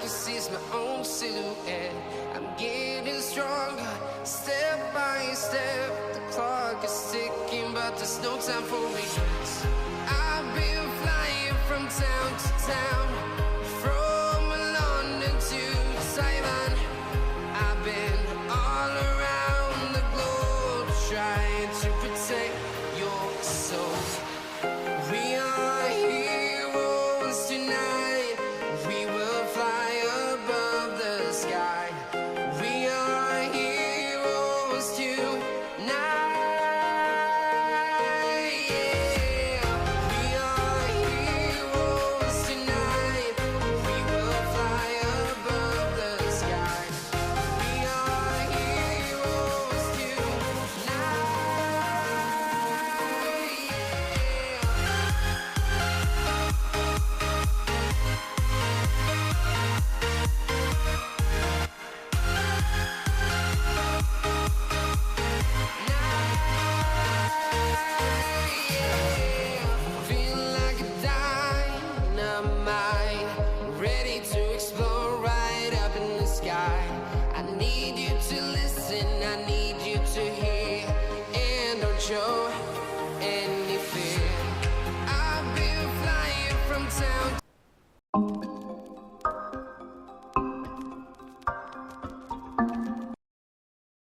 can see my own silhouette. I'm getting stronger, step by step. The clock is ticking, but there's no time for regrets. I've been flying from town to town, from London to Taiwan. I've been all around the globe, trying to protect your soul. We are heroes tonight. We will fly above the sky. We are heroes tonight. Yeah. We are heroes tonight. We will fly above the sky. We are heroes tonight. Feel like a dynamite, ready to explode right up in the sky. I need you to listen, I need you to hear, and don't show